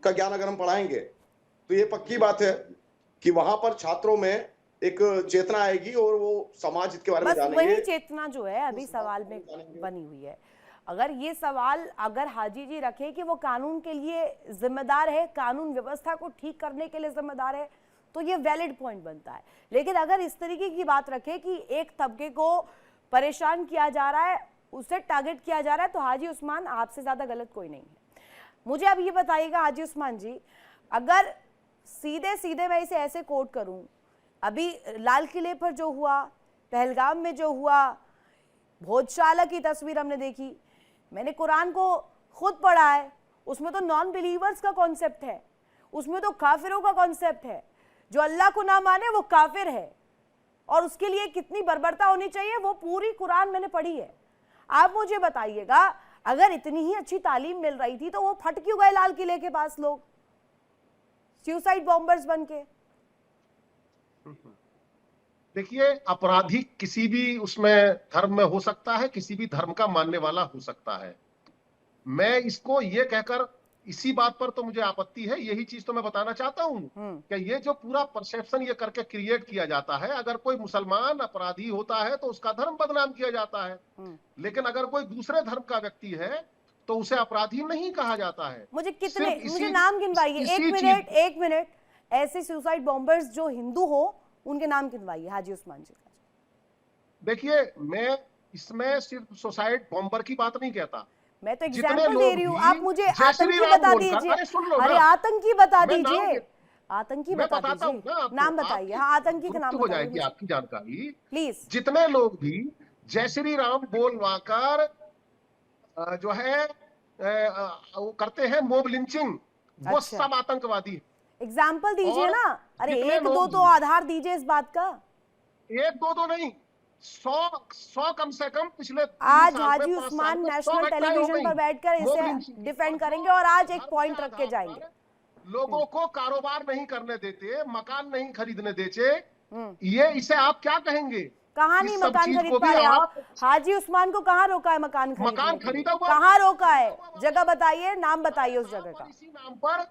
का ज्ञान अगर हम पढ़ाएंगे तो ये पक्की बात है कि वहां पर छात्रों में एक चेतना आएगी और वो समाज के बारे में जानेंगे। वही चेतना जो है अभी सवाल में बनी हुई है। अगर ये सवाल अगर हाजी जी रखे कि वो कानून के लिए जिम्मेदार है, कानून व्यवस्था को ठीक करने के लिए जिम्मेदार है, तो ये वैलिड पॉइंट बनता है। लेकिन अगर इस तरीके की बात रखे कि एक तबके को परेशान किया जा रहा है, उसे टारगेट किया जा रहा है, तो हाजी उस्मान आपसे ज्यादा गलत कोई नहीं है। मुझे अब ये बताइएगा हाजी उस्मान जी, अगर सीधे सीधे मैं इसे ऐसे कोट करूं, अभी लाल किले पर जो हुआ, पहलगाम में जो हुआ, भोजशाला की तस्वीर हमने देखी, मैंने कुरान को खुद पढ़ा है, उसमें तो नॉन बिलीवर्स का कॉन्सेप्ट है, उसमें तो काफिरों का कॉन्सेप्ट है। जो अल्लाह को ना माने वो काफिर है, और उसके लिए कितनी बर्बरता होनी चाहिए वो पूरी कुरान मैंने पढ़ी है। आप मुझे बताइएगा, अगर इतनी ही अच्छी तालीम मिल रही थी तो वो फट क्यों गए लाल किले के पास लोग सुसाइड बॉम्बर्स बन के? देखिए, अपराधी किसी भी उसमें धर्म में हो सकता है, किसी भी धर्म का मानने वाला हो सकता है। मैं इसको ये कहकर, इसी बात पर तो मुझे आपत्ति है, यही चीज तो मैं बताना चाहता हूँ कि ये जो पूरा परसेप्शन ये करके क्रिएट किया जाता है, अगर कोई मुसलमान अपराधी होता है तो उसका धर्म बदनाम किया जाता है, लेकिन अगर कोई दूसरे धर्म का व्यक्ति है तो उसे अपराधी नहीं कहा जाता है। मुझे नाम गिनवाइए, एक मिनट ऐसे सुसाइड बॉम्बर्स जो हिंदू हो उनके नाम गिनवाइए हाजी उस्मान जी। देखिए, मैं इसमें सिर्फ सुसाइड बॉम्बर की बात नहीं कहता, मैं तो एग्जाम्पल दे रही हूँ, आप मुझे आतंकी बता दीजिए। अरे आतंकी बता दीजिए, आतंकी बता दीजिए, नाम बताइए। हाँ, आतंकी का नाम हो जाएगी आपकी जानकारी प्लीज। जितने लोग भी जय श्री राम बोलवाकर जो है वो करते हैं मोब लिंचिंग, वो सब आतंकवादी। एग्जाम्पल दीजिए ना। अरे एक दो तो आधार दीजिए इस बात का। एक दो नहीं, 100 कम से कम पिछले आज हाजी उस्मान नेशनल टेलीविजन पर बैठकर इसे डिफेंड करेंगे और आज एक पॉइंट रख के जाएंगे। लोगों को कारोबार नहीं करने देते, मकान नहीं खरीदने देते, ये इसे आप क्या कहेंगे? कहाँ नहीं मकान खरीद पा रहे आप? हाजी उस्मान को कहाँ रोका है मकान खरीदा हुआ? कहाँ रोका है? जगह बताइए, नाम बताइए उस जगह का। इसी नाम पर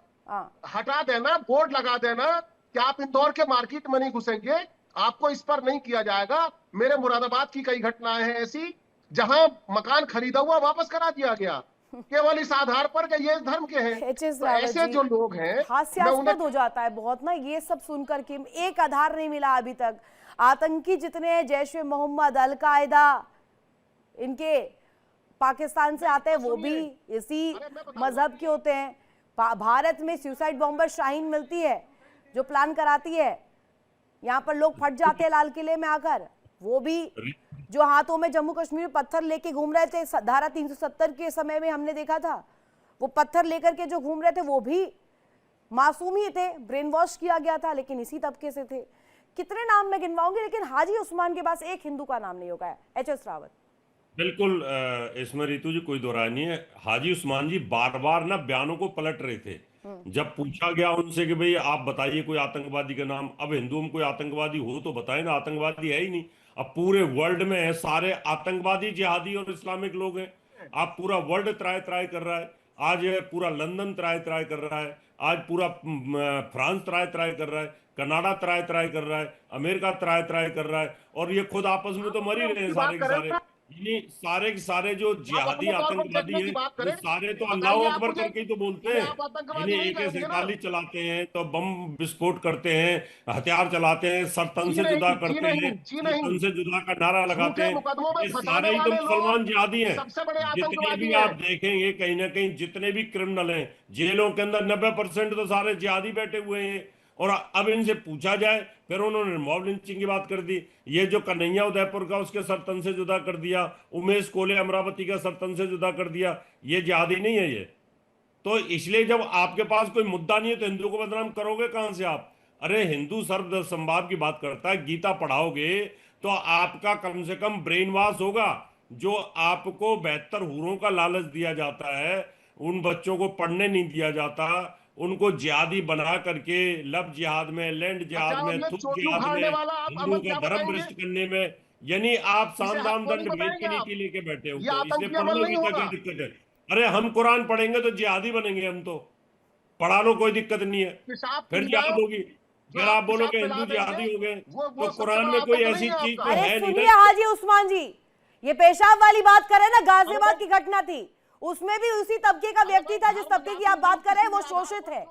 हटा देना, बोर्ड लगा देना कि आप इंदौर के मार्केट में नहीं घुसेंगे, आपको इस पर नहीं किया जाएगा। मेरे मुरादाबाद की कई घटनाएं हैं ऐसी जहां मकान खरीदा हुआ वापस करा दिया गया, केवल इस आधार पर कि ये धर्म के हैं। तो ऐसे जो लोग हैं, हास्यास्पद हो जाता है बहुत ना ये सब सुनकर के। एक आधार नहीं मिला अभी तक। आतंकी जितने हैं, जैश ए मोहम्मद, अल कायदा, इनके पाकिस्तान से आते हैं, वो भी इसी मजहब के होते हैं। भारत में सुसाइड बॉम्बर शाहीन मिलती है जो प्लान कराती है, यहाँ पर लोग फट जाते हैं लाल किले में आकर। वो भी जो हाथों में जम्मू कश्मीर में पत्थर लेके घूम रहे थे, धारा 370 के समय में हमने देखा था, वो पत्थर लेकर के जो घूम रहे थे वो भी मासूम ही थे, ब्रेन वॉश किया गया था, लेकिन इसी तबके से थे। कितने नाम मैं गिनवाऊंगी, लेकिन हाजी उस्मान के पास एक हिंदू का नाम नहीं होगा। एचएस रावत। बिल्कुल, इसमें रितु जी कोई दो राय नहीं है। हाजी उस्मान जी बार बार ना बयानों को पलट रहे थे। जब पूछा गया उनसे कि भाई आप बताइए कोई आतंकवादी का नाम, अब हिंदुओं में कोई आतंकवादी हो तो बताए ना, आतंकवादी है ही नहीं। अब पूरे वर्ल्ड में है सारे आतंकवादी, जिहादी और इस्लामिक लोग हैं। आप पूरा वर्ल्ड त्राय त्राय कर रहा है, आज पूरा लंदन त्राय त्राय कर रहा है, आज पूरा फ्रांस त्राय त्राय कर रहा है, कनाडा त्राय त्राय कर रहा है, अमेरिका त्राय त्राय कर रहा है, और ये खुद आपस में तो मर ही रहे हैं सारे के सारे। ये सारे के सारे जो जिहादी आतंकवादी हैं वो सारे तो अल्लाह अकबर करके ही तो बोलते हैं। इन्हें AK-47 चलाते हैं तो बम विस्फोट करते हैं, हथियार चलाते हैं, सर तन से जुदा करते हैं, तन से जुदा का नारा लगाते हैं। ये सारे ही तो मुसलमान जिहादी हैं। जितने भी आप देखेंगे कहीं ना कहीं जितने भी क्रिमिनल हैं जेलों के अंदर 90% तो सारे जिहादी बैठे हुए हैं। और अब इनसे पूछा जाए, फिर उन्होंने मॉब लिंचिंग की बात कर दी। ये जो कन्हैया उदयपुर का उसके सर तन से जुदा कर दिया, उमेश कोले अमरावती का सर तन से जुदा कर दिया, ये जिहादी नहीं है ये। तो इसलिए जब आपके पास कोई मुद्दा नहीं है तो हिंदू को बदनाम करोगे कहां से आप? अरे हिंदू सर्वधर्म समभाव की बात करता है, गीता पढ़ाओगे तो आपका कम से कम ब्रेन वॉश होगा। जो आपको 72 हूरों का लालच दिया जाता है, उन बच्चों को पढ़ने नहीं दिया जाता, उनको जिहादी बना करके लव जिहाद में, लैंड जिहाद में, थुक जिहाद में, हिंदुओं का धर्म भ्रष्ट करने में, यानी आप साम दाम दंड भेद की नीति लेके बैठे हो। तो इसलिए पढ़ लो गीता, क्या दिक्कत है? अरे हम कुरान पढ़ेंगे तो जिहादी बनेंगे हम तो, पढ़ा लो कोई दिक्कत नहीं है, फिर जिहाद होगी। फिर आप बोलोगे हिंदू जिहादी हो गए, तो कुरान में कोई ऐसी चीज तो है नहीं। सुनिए हाजी उस्मान जी, ये पेशाब वाली बात करें ना, गाजियाबाद की घटना थी, उसमें भी उसी तबके का व्यक्ति था जिस तबके की आप बात कर रहे हैं, वो शोषित है।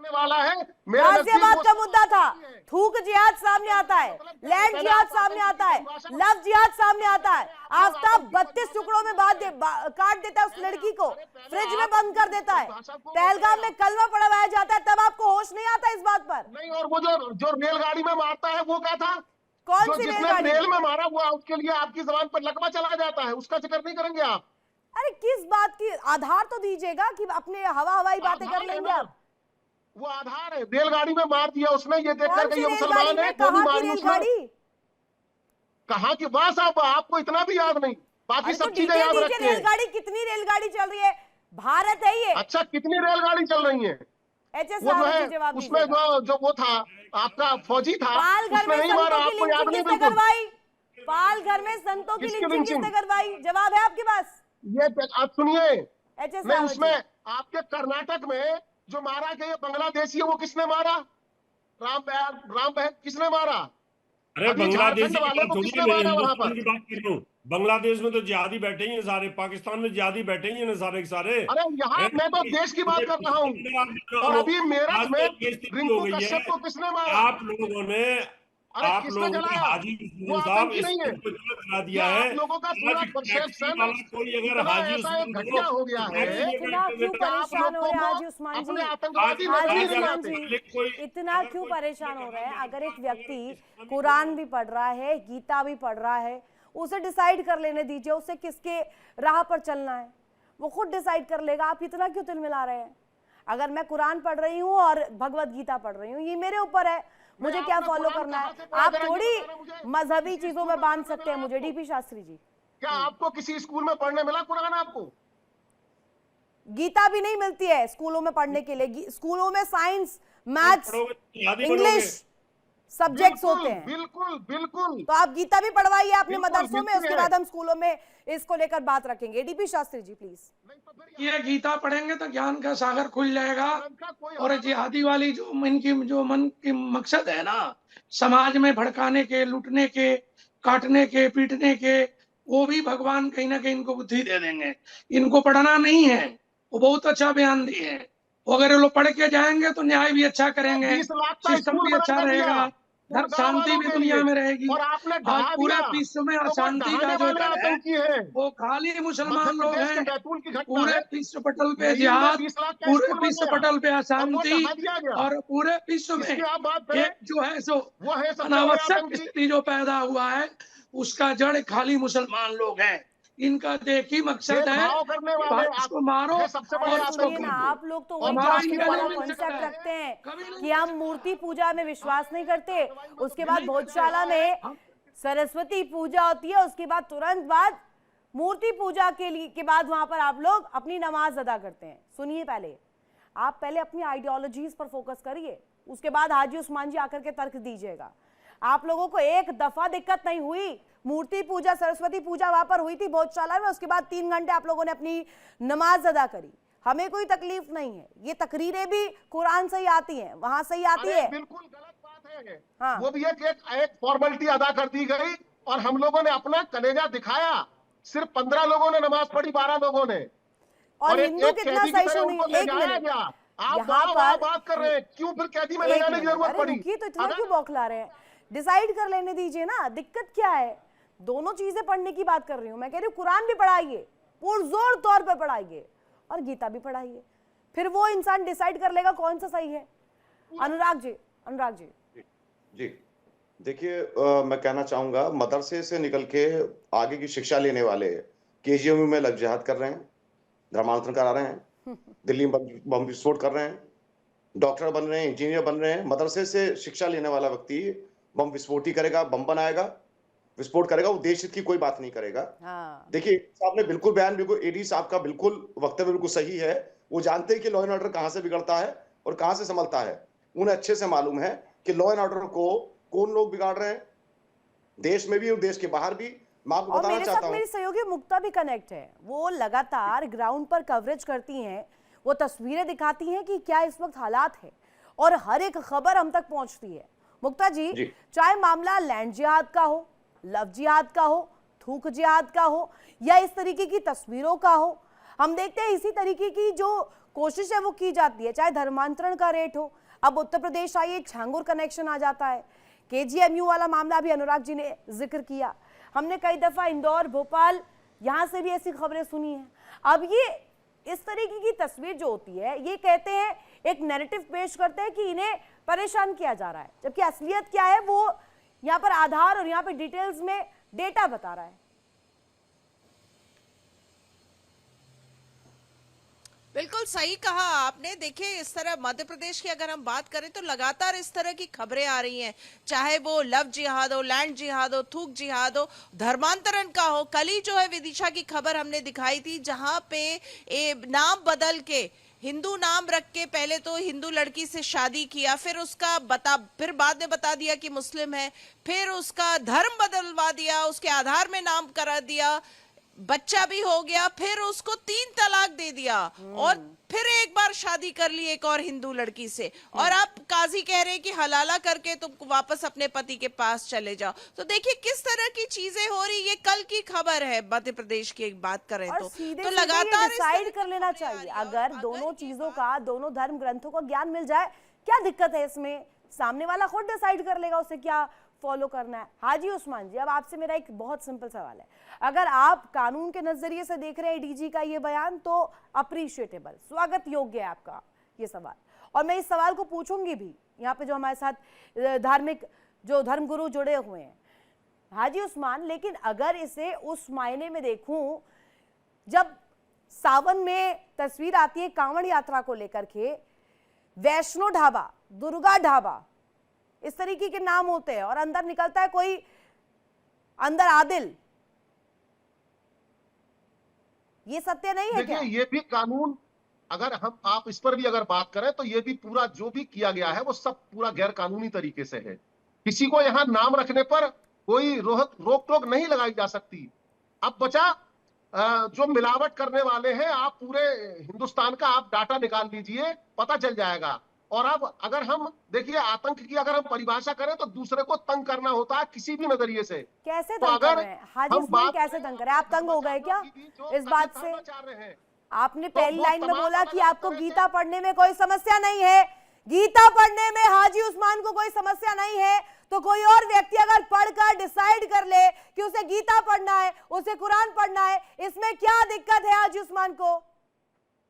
वाला है गाजियाबाद का मुद्दा था, थूक जिहाद सामने आता है, लैंड जिहाद सामने आता है, लव जिहाद सामने आता है। आफ्ताब 32 टुकड़ों में काट देता है उस लड़की को, फ्रिज में बंद कर देता है। पहलगाम में कलमा पढ़वाया जाता है, तब आपको होश नहीं आता इस बात पर? नहीं, और वो जो रेलगाड़ी में मारता है वो क्या था? कौन सी रेलगाड़ी? रेल में मारा हुआ, उसके लिए आपकी जबान पर लकवा चला जाता है, उसका जिक्र नहीं करेंगे आप? अरे किस बात की आधार तो दीजिएगा कि अपने हवाई बातें कर लेंगे आप। वो आधार है, रेलगाड़ी में मार दिया उसने, ये देखकर कि ये मुसलमान है, गोली मारी उसने। कहाँ की बात साहब, आपको इतना भी याद नहीं, बाकी सब चीजें याद रखते हैं। रेलगाड़ी, कितनी रेलगाड़ी चल रही है? भारत है ये। अच्छा, कितनी रेलगाड़ी चल रही है? वो जो है उसमें जो वो था आपका फौजी था, उसने नहीं मारा, आपको याद नहीं? बिल्कुल। पालघर में संतों की लिंचिंग किसने करवाई? जवाब है आपके पास? ये आप सुनिए, नहीं उसमें आपके कर्नाटक में जो मारा गया बांग्लादेशी है, वो किसने मारा? राम बहन किसने मारा? अरे बांग्लादेश की बात कर लूं, बांग्लादेश में तो जिहादी बैठे ही हैं सारे, पाकिस्तान में जिहादी बैठे ही हैं सारे के सारे। अरे यहाँ मैं तो देश की बात कर रहा हूँ। और अभी मेरठ में रिंकू कश्यप को किसने मारा? आप लोगों ने हाजी साहब इसको करा दिया है। लोगों का पूरा परसेप्शन कोई अगर हाजी घटिया हो गया है, इतना क्यों परेशान हो रहे हैं हाजी उस्मान जी? इतना क्यों परेशान हो रहे हैं? अगर एक व्यक्ति कुरान भी पढ़ रहा है, गीता भी पढ़ रहा है, उसे डिसाइड कर लेने दीजिए उसे किसके राह पर चलना है, वो खुद डिसाइड कर लेगा। आप इतना क्यों तिल मिला रहे हैं? अगर मैं कुरान पढ़ रही हूँ और भगवत गीता पढ़ रही हूँ, ये मेरे ऊपर है, मुझे क्या फॉलो करना है। आप थोड़ी मजहबी चीजों में बांध सकते हैं मुझे। डीपी शास्त्री जी, क्या आपको किसी स्कूल में पढ़ने मिला कुरान? आपको गीता भी नहीं मिलती है स्कूलों में पढ़ने के लिए। स्कूलों में साइंस, मैथ्स, इंग्लिश सब्जेक्ट्स होते हैं। बिल्कुल बिल्कुल। तो आप गीता भी पढ़वाइए अपने मदरसों में, उसके बाद हम स्कूलों में इसको लेकर बात रखेंगे। DP Shastri ji please. ये गीता पढ़ेंगे तो ज्ञान का सागर खुल जाएगा। और जिहादी वाली जो मन की मकसद है ना, समाज में भड़काने के, लूटने के, काटने के, पीटने के, वो भी भगवान कहीं ना कहीं इनको बुद्धि दे देंगे। इनको पढ़ना नहीं है, वो बहुत अच्छा बयान दिए हैं। अगर ये लोग पढ़ के जाएंगे तो न्याय भी अच्छा करेंगे, सिस्टम भी अच्छा रहेगा, धर्म शांति भी दुनिया में रहेगी। और आपने आज ढहा पूरे दिया। विश्व में तो वो अशांति का ढहाने जो वाले डर है आतंकी हैं। वो खाली मुसलमान मध्य लोग प्रदेश के हैं। बैतूल की घटना पूरे है। विश्व पटल पे नई में जिहाद, 20 लाख का पूरे स्कूल बन विश्व गया पटल पे और वो अशांति, ढहा दिया गया। और पूरे विश्व में इसकी आप बात करें, एक जो है सो वो है सबसे बड़े अनावश्यक आतंकी। स्थिति जो पैदा हुआ है उसका जड़ खाली मुसलमान लोग हैं। इनका एक ही मकसद है भेदभाव करने कि वाले भाई इसको मारो है सबसे बड़े और और इसको सुनिए ना, आतंकी। आप लोग तो वही और हमारा काफी इनका बड़ा नहीं मिल कॉन्सेप्ट सकता है। रखते हैं कभी नहीं कि हम मूर्ति पूजा में विश्वास नहीं करते, उसके बाद भोजशाला में सरस्वती पूजा होती है, उसके बाद तुरंत बाद मूर्ति पूजा के बाद वहां पर आप लोग अपनी नमाज अदा करते हैं। सुनिए, आप पहले अपनी आइडियोलॉजीज पर फोकस करिए, उसके बाद हाजी उस्मान जी आकर के तर्क दीजिएगा। आप लोगों को एक दफा दिक्कत नहीं हुई, मूर्ति पूजा सरस्वती पूजा वहां पर हुई थी भोजशाला में, उसके बाद 3 घंटे आप लोगों ने अपनी नमाज अदा करी, हमें कोई तकलीफ नहीं है। ये तकरीरें भी कुरान से ही आती हैं, वहां से ही आती है। बिल्कुल गलत बात है। हाँ। वो भी एक फॉर्मेलिटी अदा कर दी गई और हम लोगों ने अपना कलेजा दिखाया। सिर्फ 15 लोगों ने नमाज पढ़ी, 12 लोगों ने, और हिंदू एक कितना कैदी की तरह सहिष्णु उनको नहीं। ले एक जाया मिनट, गया। आप यहाँ वाह पर बात कर रहे हैं, क्यों फिर कैदी में ले एक जाने की मिनट, जरूरत अरे पड़ी? रुकिए तो, इतना क्यों बौखला रहे हैं? डिसाइड कर लेने दीजिए ना, दिक्कत क्या है? दोनों चीजें पढ़ने की बात कर रही हूँ मैं, कह रही हूँ कुरान भी पढ़ाइए, पुरजोर तौर पे पढ़ाइए, और गीता भी पढ़ाइए, फिर वो इंसान डिसाइड कर लेगा कौन सा सही है। अनुराग जी जी देखिए, मैं कहना चाहूंगा, मदरसे से निकल के आगे की शिक्षा लेने वाले केजीएमयू में लग जिहाद कर रहे हैं, धर्मांतरण करा रहे हैं, दिल्ली में बम विस्फोट कर रहे हैं, डॉक्टर बन रहे हैं, इंजीनियर बन रहे हैं। मदरसे से शिक्षा लेने वाला व्यक्ति बम विस्फोट ही करेगा, बम बनाएगा, विस्फोट करेगा, वो देश हित की कोई बात नहीं करेगा। हाँ। देखिए, साहब ने बिल्कुल बयान, बिल्कुल एडी साहब का बिल्कुल वक्तव्य बिल्कुल सही है। वो जानते हैं कि लॉ एंड ऑर्डर कहां से बिगड़ता है और कहां से संभलता है। उन्हें अच्छे से मालूम है कि लॉ एंड ऑर्डर को कौन लोग बिगाड़ रहे हैं, देश में भी और देश के बाहर भी। मैं आपको और बताना मेरे चाहता साथ हूं, मेरी सहयोगी मुक्ता भी कनेक्ट है, वो लगातार ग्राउंड पर कवरेज करती हैं, वो तस्वीरें दिखाती हैं कि क्या इस वक्त हालात है, और हर एक खबर हम तक पहुंचती है। मुक्ता जी, चाहे मामला लैंड जिहाद का हो, लव जिहाद का हो, थूक जिहाद का हो, या इस तरीके की तस्वीरों का हो, हम देखते हैं इसी तरीके की जो कोशिश है वो की जाती है। चाहे धर्मांतरण का रेट हो, अब उत्तर प्रदेश आइए, छांगुर कनेक्शन आ जाता है, केजीएमयू वाला मामला भी अनुराग जी ने जिक्र किया, हमने कई दफा इंदौर, भोपाल, यहां से भी ऐसी खबरें सुनी हैं। अब ये इस तरीके की तस्वीर जो होती है, ये कहते हैं, एक नैरेटिव पेश करते हैं कि इन्हें परेशान किया जा रहा है, जबकि असलियत क्या है वो यहाँ पर आधार और यहाँ पे डिटेल्स में डेटा बता रहा है। बिल्कुल सही कहा आपने। देखिए, इस तरह मध्य प्रदेश की अगर हम बात करें तो लगातार इस तरह की खबरें आ रही हैं, चाहे वो लव जिहाद हो, लैंड जिहाद हो, थूक जिहाद हो, धर्मांतरण का हो। कल ही जो है विदिशा की खबर हमने दिखाई थी, जहां पे नाम बदल के, हिंदू नाम रख के, पहले तो हिंदू लड़की से शादी किया, फिर बाद में बता दिया कि मुस्लिम है, फिर उसका धर्म बदलवा दिया, उसके आधार में नाम करा दिया, बच्चा भी हो गया, फिर उसको 3 तलाक दे दिया, और फिर एक बार शादी कर ली एक और हिंदू लड़की से, और अब काजी कह रहे हैं कि हलाला करके तुम वापस अपने पति के पास चले जाओ। तो देखिए किस तरह की चीजें हो रही, ये कल की खबर है मध्य प्रदेश की बात करें तो लगातार डिसाइड कर लेना चाहिए। अगर दोनों चीजों का, दोनों धर्म ग्रंथों का ज्ञान मिल जाए, क्या दिक्कत है इसमें? सामने वाला खुद डिसाइड कर लेगा उसे क्या फॉलो करना है। हाजी उस्मान जी, अब आपसे मेरा एक बहुत सिंपल सवाल है, अगर आप कानून के नजरिए से देख रहे हैं डीजी का ये बयान, तो अप्रिशिएटेबल, स्वागत योग्य है आपका ये सवाल, और मैं इस सवाल को पूछूंगी भी। यहाँ पे जो हमारे साथ धार्मिक जो धर्मगुरु जुड़े हुए हैं, हाजी उस्मान, लेकिन अगर इसे उस मायने में देखूं, जब सावन में तस्वीर आती है कांवड़ यात्रा को लेकर के, वैष्णो ढाबा, दुर्गा ढाबा, इस तरीके के नाम होते हैं, और अंदर निकलता है कोई अंदर आदिल, ये सत्य नहीं है क्या? देखिए, ये भी कानून, अगर आप इस पर भी अगर बात करें तो ये भी पूरा जो भी किया गया है वो सब पूरा गैर कानूनी तरीके से है। किसी को यहाँ नाम रखने पर कोई रोक टोक नहीं लगाई जा सकती। अब बचा जो मिलावट करने वाले हैं, आप पूरे हिंदुस्तान का आप डाटा निकाल लीजिए, पता चल जाएगा। और अब अगर हम देखिए, आतंक की अगर हम परिभाषा करें तो दूसरे को तंग करना होता है किसी भी नजरिए से। कैसे तो तंग कर अगर रहे हैं हाजी उस्मान, कैसे तंग कर रहे हैं? आप तंग हो गए क्या इस बात से? आपने पहली लाइन में बोला कि आपको गीता पढ़ने में कोई समस्या नहीं है, गीता पढ़ने में हाजी उस्मान को कोई समस्या नहीं है, तो कोई और व्यक्ति अगर पढ़कर डिसाइड कर ले कि उसे गीता पढ़ना है, उसे कुरान पढ़ना है, इसमें क्या दिक्कत है हाजी उस्मान को?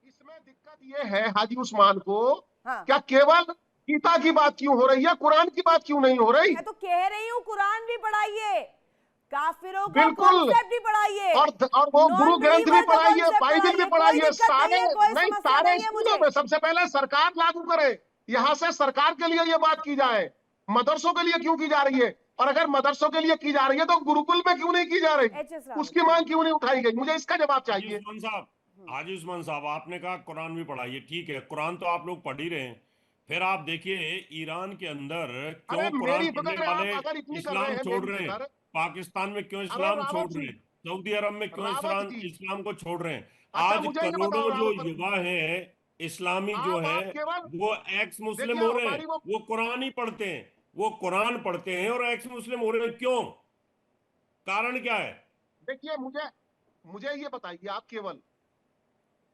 इसमें दिक्कत ये है हाजी उस्मान को, हाँ। क्या केवल गीता की बात क्यों हो रही है, कुरान की बात क्यों नहीं हो रही? मैं तो कह रही हूँ कुरान भी पढ़ाइए, काफिरों का बिल्कुल। कॉन्सेप्ट भी पढ़ाइए, और वो नॉन गुरु ग्रंथ भी बिलीवर का पढ़ाइए, कॉन्सेप्ट बाइबल भी पढ़ाइए, पढ़ाइए, कोई दिक्कत सारे नहीं है, कोई नहीं समस्या सारे नहीं है स्कूलों मुझे। में सबसे पहले सरकार लागू करे, यहाँ से सरकार के लिए ये बात की जाए। मदरसों के लिए क्यों की जा रही है? और अगर मदरसों के लिए की जा रही है तो गुरुकुल में क्यों नहीं की जा रही? HS राव। उसकी मांग क्यों नहीं उठाई गई? मुझे इसका जवाब हाजी चाहिए। उस्मान साहब, हाजी उस्मान साहब, आपने कहा कुरान भी पढ़ाइए, ठीक है, कुरान तो आप लोग पढ़ ही रहे हैं। फिर आप देखिए ईरान के अंदर क्यों अरे कुरान मेरी पढ़ने फिक्र वाले आप अगर इतनी कर इस्लाम रहे हैं, छोड़ मेरी रहे हैं, फिक्र। पाकिस्तान में क्यों अरे इस्लाम रावत छोड़ जी, रहे हैं, सऊदी अरब में क्यों रावत जी। इस्लाम को छोड़ रहे हैं? अच्छा, आज मुझे ये करोड़ों बताओ जो रावत, युवा हैं इस्लामी जो आप है केवल वो एक्स मुस्लिम देखिए हो रहे हैं, हमारी वो कुरान ही पढ़ते हैं, वो कुरान पढ़ते हैं और एक्स मुस्लिम हो रहे हैं। क्यों? कारण क्या है? देखिए मुझे ये बताइए, आप केवल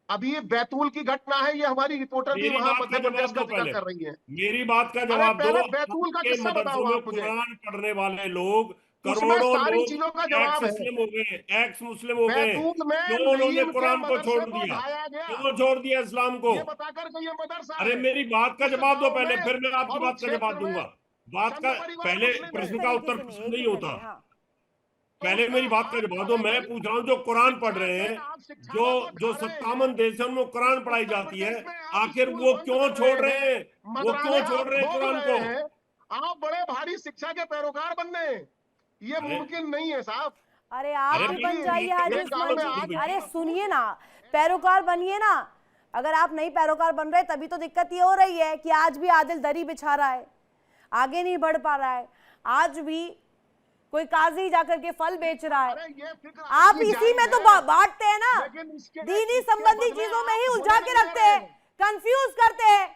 अभी ये बैतूल की घटना है, ये हमारी रिपोर्टर भी मेरी वहां बात का मध्य प्रदेश जवाब का दो, जिक्र पहले कर रही है। मेरी बात का अरे जवाब दो। पहले बैतूल का आपके किस्सा मदरसों बताओ में आप मुझे, कुरान पढ़ने वाले लोग, उसमें करोड़ों सारी लोग चीजों का एक्स जवाब है। मुस्लिम हो गए, एक्स मुस्लिम हो गए। बैतूल में क्यों उन्होंने नईम के कुरान को छोड़ मदरसे को दिया? ढाया गया, क्यों छोड़ दिया इस्लाम को? ये बताकर के ये मदरसा अरे है मेरी बात का उस जवाब दो गांव पहले, में फिर मैं आपकी और उस बात का जवाब क्षेत्र में दूंगा। बात संत का परिवार पहले मुस्लिम है। प्रश्न इस का तरीके उत्तर से नहीं, प्रश्न एक नहीं ही होता। मिनट, हाँ। पहले मेरी बात का जवाब दो। मैं पूछ रहा हूँ जो कुरान पढ़ रहे हैं, जो 57 देशों में कुरान पढ़ाई जाती है, आखिर वो क्यों छोड़ रहे हैं? वो क्यों छोड़ रहे हैं कुरान को? आप बड़े भारी शिक्षा के पैरोकार बनने, ये अरे- मुमकिन नहीं है साहब। अरे आप अरे भी भाई, बन जाइए ये हाजी गाँव उस्मान में जी। आज- अरे सुनिए ना, पैरोकार बनिए ना। अगर आप नहीं पैरोकार बन रहे तभी तो दिक्कत ये हो रही है कि आज भी आदिल दरी बिछा रहा है, आगे नहीं बढ़ पा रहा है। आज भी कोई काजी जाकर के फल बेच रहा है। आप इसी में तो बांटते हैं ना, दीनी संबंधी चीजों में ही उलझा के रखते हैं, कंफ्यूज करते हैं।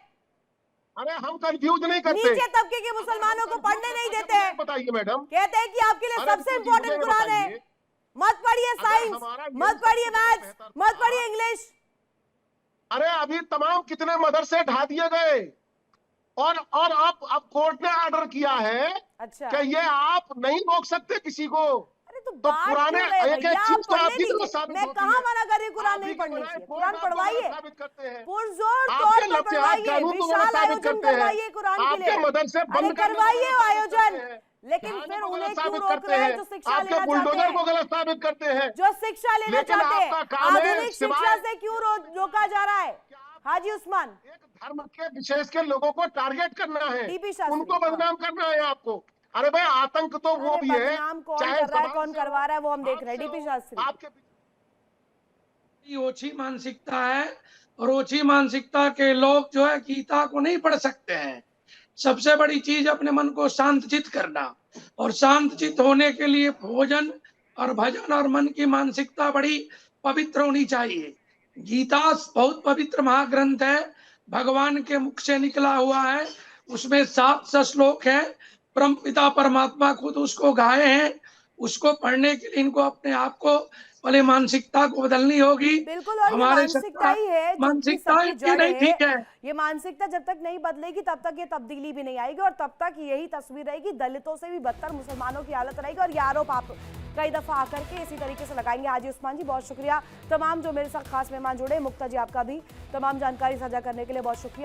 अरे हम कंफ्यूज नहीं करते। नीचे तबके के मुसलमानों को पढ़ने नहीं देते हैं। बताइए मैडम, कहते हैं कि आपके लिए सबसे इंपॉर्टेंट कुरान है, मत पढ़िए साइंस, मत पढ़िए मैथ्स, मत पढ़िए इंग्लिश। अरे अभी तमाम कितने मदरसे ढा दिए गए, और अब कोर्ट ने ऑर्डर किया है अच्छा, कि ये आप नहीं रोक सकते किसी को। अरे तो तो बात पुराने क्यों रहे एक भैया, एक आप चीज तो पढ़ने आपकी तरफ दीजिए। साबित मैं होती कहाँ है। मना कर रही हूँ कुरान आप नहीं ही पढ़ने बनाए से, कोर्ट कुरान आपको पढ़वाइए, गलत साबित करते हैं। पुरजोर आपके तौर पर लफ्ज़ पढ़वाइए, कानून को गलत विशाल साबित आयोजन करते हैं। करवाइए कुरान के आपके लिए। मदरसे अरे बंद करने को करवाइए गलत साबित आयोजन, करते हैं। लेकिन ढाने फिर को उन्हें गलत क्यों साबित रोक करते रहे हैं हैं। जो शिक्षा आपके लेना चाहते बुलडोजर को हैं, गलत साबित करते हैं। जो शिक्षा लेना लेकिन चाहते हैं। आपका काम है आधुनिक शिक्षा से क्यों रोका जा रहा है हाजी उस्मान? एक धर्म के विशेष के लोगों को टारगेट करना है, डीपी शास्त्री, उनको बदनाम करना है आपको। अरे भाई आतंक तो वो अरे भी है, बदनाम कौन चाहे कर रहा है, जबान कौन से करवा हो, रहा है, वो हम देख रहे हैं। हाथ से डीपी हो, शास्त्री, आपके ओछी मानसिकता है, और ओछी मानसिकता के लोग जो है गीता को नहीं पढ़ सकते हैं। सबसे बड़ी चीज अपने मन को शांतचित करना, और शांतचित होने के लिए भोजन और भजन और मन की मानसिकता बड़ी पवित्र होनी चाहिए। गीता बहुत पवित्र महाग्रंथ है, भगवान के मुख से निकला हुआ है, उसमें 700 श्लोक है, परमपिता परमात्मा खुद उसको गाए हैं। उसको पढ़ने के लिए इनको अपने आप को पहले मानसिकता को बदलनी होगी। बिल्कुल, और ये हमारे मानसिकता ही है जो कि मानसिकता सबकी इनकी जड़ नहीं ठीक है। ये मानसिकता जब तक नहीं बदलेगी तब तक ये तब्दीली भी नहीं आएगी, और तब तक यही तस्वीर रहेगी, दलितों से भी बदतर मुसलमानों की हालत रहेगी। और ये आरोप आप कई दफा आकर के इसी तरीके से लगाएंगे। हाजी उस्मान जी बहुत शुक्रिया, तमाम जो मेरे साथ खास मेहमान जुड़े, मुक्ता जी आपका भी तमाम जानकारी साझा करने के लिए बहुत शुक्रिया।